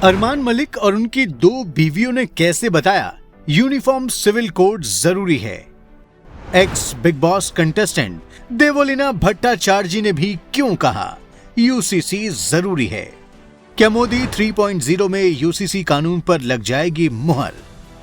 अरमान मलिक और उनकी 2 बीवियों ने कैसे बताया यूनिफॉर्म सिविल कोड जरूरी है। X big boss contestant Devoleena Bhattacharya ने भी क्यों कहा यूसीसी जरूरी है। क्या मोदी 3.0 में यूसीसी कानून पर लग जाएगी मुहर।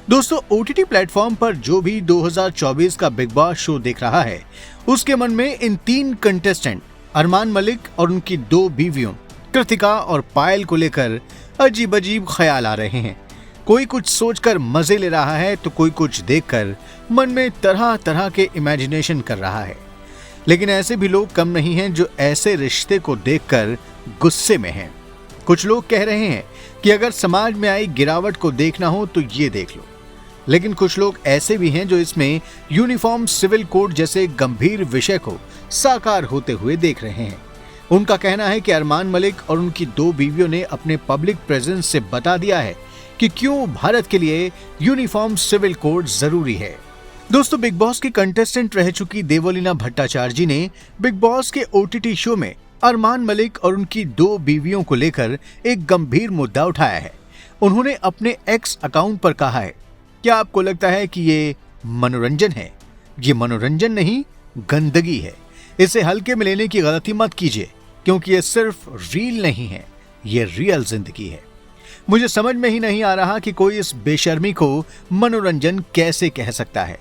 दोस्तों, ओटीटी प्लेटफॉर्म पर जो भी 2024 का बिग बॉस शो देख रहा है, उसके मन में इन 3 कंटेस्टेंट अरमान मलिक और उनकी 2 बीवियों कृतिका और पायल को लेकर अजीब अजीब ख्याल आ रहे हैं। कोई कुछ सोचकर मजे ले रहा है तो कोई कुछ देखकर मन में तरह तरह के इमेजिनेशन कर रहा है। लेकिन ऐसे भी लोग कम नहीं हैं जो ऐसे रिश्ते को देखकर गुस्से में हैं। कुछ लोग कह रहे हैं कि अगर समाज में आई गिरावट को देखना हो तो ये देख लो। लेकिन कुछ लोग ऐसे भी हैं जो इसमें यूनिफॉर्म सिविल कोड जैसे गंभीर विषय को साकार होते हुए देख रहे हैं। उनका कहना है कि अरमान मलिक और उनकी 2 बीवियों ने अपने पब्लिक प्रेजेंस से बता दिया है कि क्यों भारत के लिए यूनिफॉर्म सिविल कोड जरूरी है। दोस्तों, बिग बॉस की कंटेस्टेंट रह चुकी देवोलीना भट्टाचार्य ने बिग बॉस के ओटीटी शो में अरमान मलिक और उनकी 2 बीवियों को लेकर एक गंभीर मुद्दा उठाया है। उन्होंने अपने एक्स अकाउंट पर कहा है, क्या आपको लगता है कि ये मनोरंजन है? ये मनोरंजन नहीं, गंदगी है। इसे हल्के में लेने की गलती मत कीजिए, क्योंकि ये सिर्फ रील नहीं है, ये रियल जिंदगी है। मुझे समझ में ही नहीं आ रहा कि कोई इस बेशर्मी को मनोरंजन कैसे कह सकता है।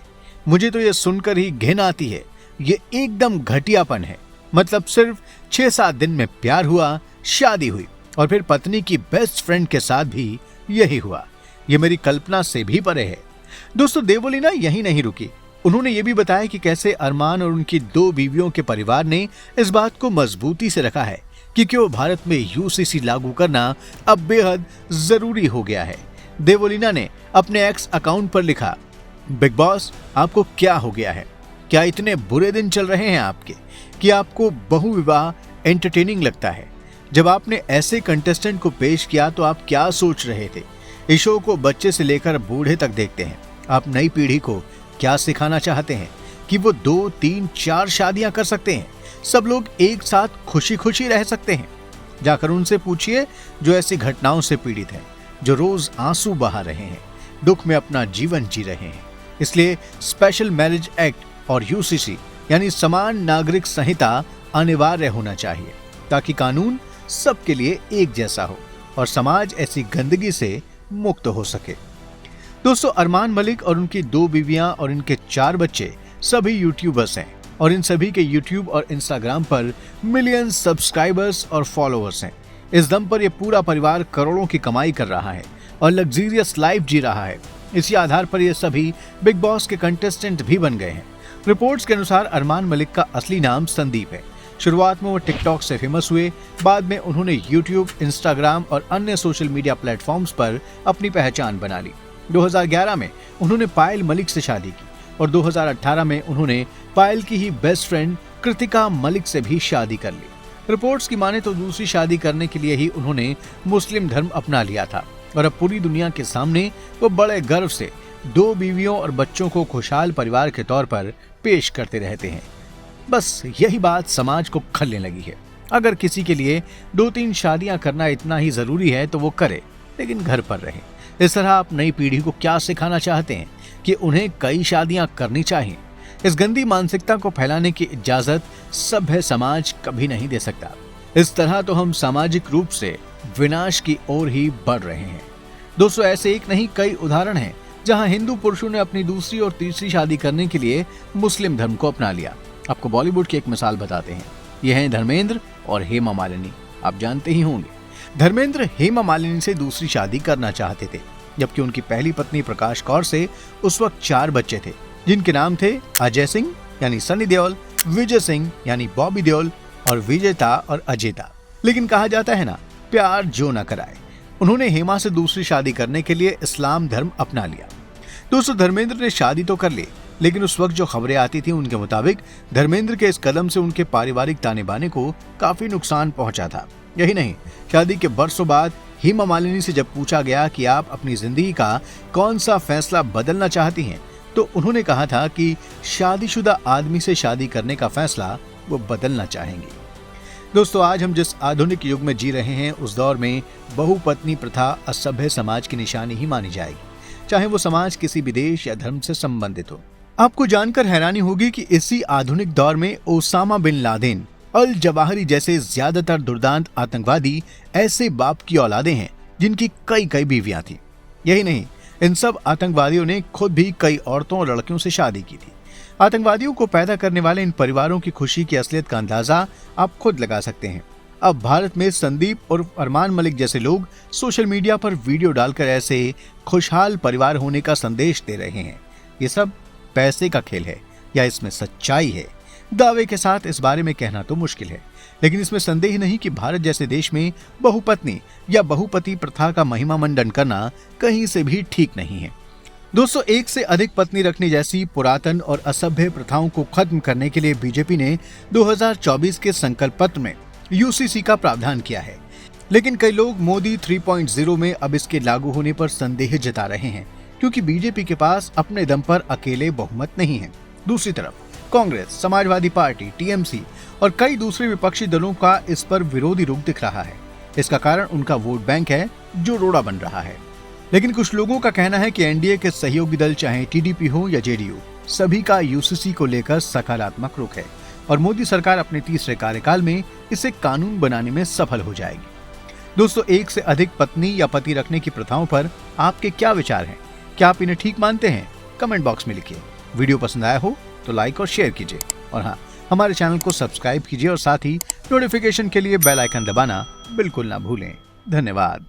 मुझे तो ये सुनकर ही घिन आती है। ये एकदम घटियापन है। मतलब सिर्फ 6-7 दिन में प्यार हुआ, शादी हुई और फिर पत्नी की बेस्ट फ्रेंड के साथ भी यही हुआ। ये मेरी कल्पना से भी परे है। दोस्तों, देवोलीना यही नहीं रुकी। उन्होंने ये भी बताया कि कैसे अरमान और उनकी 2 बीवियों के परिवार ने इस बात को मजबूती से रखा है कि क्यों भारत में यूसीसी लागू करना अब बेहद जरूरी हो गया है। देवोलीना ने अपने एक्स अकाउंट पर लिखा, बिग बॉस, आपको क्या हो गया है? क्या इतने बुरे दिन चल रहे हैं आपके कि आपको बहुविवाह एंटरटेनिंग लगता है? जब आपने ऐसे कंटेस्टेंट को पेश किया तो आप क्या सोच रहे थे? इस शो को बच्चे से लेकर बूढ़े तक देखते हैं। आप नई पीढ़ी को क्या सिखाना चाहते हैं कि वो 2, 3, 4 शादियां कर सकते हैं, सब लोग एक साथ खुशी खुशी रह सकते हैं? जाकर उनसे पूछिए जो ऐसी घटनाओं से पीड़ित हैं, जो रोज आंसू बहा रहे हैं, दुख में अपना जीवन जी रहे हैं। इसलिए स्पेशल मैरिज एक्ट और यूसीसी यानी समान नागरिक संहिता अनिवार्य होना चाहिए, ताकि कानून सबके लिए एक जैसा हो और समाज ऐसी गंदगी से मुक्त हो सके। दोस्तों, अरमान मलिक और उनकी 2 बीवियां और इनके 4 बच्चे सभी यूट्यूबर्स हैं और इन सभी के यूट्यूब और इंस्टाग्राम पर मिलियन सब्सक्राइबर्स और फॉलोअर्स हैं। इस दम पर यह पूरा परिवार करोड़ों की कमाई कर रहा है और लग्जरियस लाइफ जी रहा है। इसी आधार पर ये सभी बिग बॉस के कंटेस्टेंट भी बन गए हैं। रिपोर्ट्स के अनुसार अरमान मलिक का असली नाम संदीप है। शुरुआत में वो टिकटॉक से फेमस हुए, बाद में उन्होंने यूट्यूब, इंस्टाग्राम और अन्य सोशल मीडिया प्लेटफॉर्म्स पर अपनी पहचान बना ली। 2011 में उन्होंने पायल मलिक से शादी की और 2018 में उन्होंने पायल की ही बेस्ट फ्रेंड कृतिका मलिक से भी शादी कर ली। रिपोर्ट्स की माने तो दूसरी शादी करने के लिए ही उन्होंने मुस्लिम धर्म अपना लिया था और अब पूरी दुनिया के सामने वो बड़े गर्व से 2 बीवियों और बच्चों को खुशहाल परिवार के तौर पर पेश करते रहते हैं। बस यही बात समाज को खलने लगी है। अगर किसी के लिए 2-3 शादियां करना इतना ही जरूरी है तो वो करे, लेकिन घर पर रहे। इस तरह आप नई पीढ़ी को क्या सिखाना चाहते हैं कि उन्हें कई शादियां करनी चाहिए? इस गंदी मानसिकता को फैलाने की इजाजत सभ्य समाज कभी नहीं दे सकता। इस तरह तो हम सामाजिक रूप से विनाश की ओर ही बढ़ रहे हैं। दोस्तों, ऐसे एक नहीं कई उदाहरण हैं जहां हिंदू पुरुषों ने अपनी दूसरी और तीसरी शादी करने के लिए मुस्लिम धर्म को अपना लिया। आपको बॉलीवुड की एक मिसाल बताते हैं। ये हैं धर्मेंद्र और हेमा मालिनी। आप जानते ही होंगे, धर्मेंद्र हेमा मालिनी से दूसरी शादी करना चाहते थे, जबकि उनकी पहली पत्नी प्रकाश कौर से उस वक्त 4 बच्चे थे, जिनके नाम थे अजय सिंह यानी सनी देओल, विजय सिंह यानी बॉबी देओल और विजेता और अजेता। लेकिन कहा जाता है ना, प्यार जो न कराए। उन्होंने हेमा से दूसरी शादी करने के लिए इस्लाम धर्म अपना लिया। दोस्तों, धर्मेंद्र ने शादी तो कर ली, लेकिन उस वक्त जो खबरें आती थी उनके मुताबिक धर्मेंद्र के इस कदम से उनके पारिवारिक ताने बाने को काफी नुकसान पहुंचा था। यही नहीं, शादी के बरसों बाद हेमा मालिनी से जब पूछा गया कि आप अपनी जिंदगी का कौन सा फैसला बदलना चाहती हैं, तो उन्होंने कहा था कि शादीशुदा आदमी से शादी करने का फैसला वो बदलना चाहेंगी। दोस्तों, आज हम जिस आधुनिक युग में जी रहे हैं उस दौर में बहुपत्नी प्रथा असभ्य समाज की निशानी ही मानी जाएगी, चाहे वो समाज किसी भी देश या धर्म से संबंधित हो। आपको जानकर हैरानी होगी कि इसी आधुनिक दौर में Osama bin Laden, al Zawahiri जैसे ज्यादातर दुर्दांत आतंकवादी ऐसे बाप की औलादे हैं जिनकी कई कई बीवियां थी। यही नहीं, इन सब आतंकवादियों ने खुद भी कई औरतों और लड़कियों से शादी की थी। आतंकवादियों को पैदा करने वाले इन परिवारों की खुशी की असलियत का अंदाजा आप खुद लगा सकते हैं। अब भारत में संदीप और अरमान मलिक जैसे लोग सोशल मीडिया पर वीडियो डालकर ऐसे खुशहाल परिवार होने का संदेश दे रहे हैं। ये सब पैसे का खेल है या इसमें सच्चाई है? दावे के साथ इस बारे में कहना तो मुश्किल है, लेकिन इसमें संदेह नहीं कि भारत जैसे देश में बहुपत्नी या बहुपति प्रथा का महिमा मंडन करना कहीं से भी ठीक नहीं है। दोस्तों, एक से अधिक पत्नी रखने जैसी पुरातन और असभ्य प्रथाओं को खत्म करने के लिए बीजेपी ने 2024 के संकल्प पत्र में यूसीसी का प्रावधान किया है, लेकिन कई लोग मोदी 3.0 में अब इसके लागू होने पर संदेह जता रहे हैं, क्योंकि बीजेपी के पास अपने दम पर अकेले बहुमत नहीं है। दूसरी तरफ कांग्रेस, समाजवादी पार्टी, टीएमसी और कई दूसरे विपक्षी दलों का इस पर विरोधी रुख दिख रहा है। इसका कारण उनका वोट बैंक है जो रोड़ा बन रहा है। लेकिन कुछ लोगों का कहना है कि एनडीए के सहयोगी दल, चाहे टीडीपी हो या जेडीयू, सभी का यूसीसी को लेकर सकारात्मक रुख है और मोदी सरकार अपने तीसरे कार्यकाल में इसे कानून बनाने में सफल हो जाएगी। दोस्तों, एक से अधिक पत्नी या पति रखने की प्रथाओं पर आपके क्या विचार हैं? क्या आप इन्हें ठीक मानते हैं? कमेंट बॉक्स में लिखिए। वीडियो पसंद आया हो तो लाइक और शेयर कीजिए, और हाँ, हमारे चैनल को सब्सक्राइब कीजिए और साथ ही नोटिफिकेशन के लिए बेल आइकन दबाना बिल्कुल ना भूलें। धन्यवाद।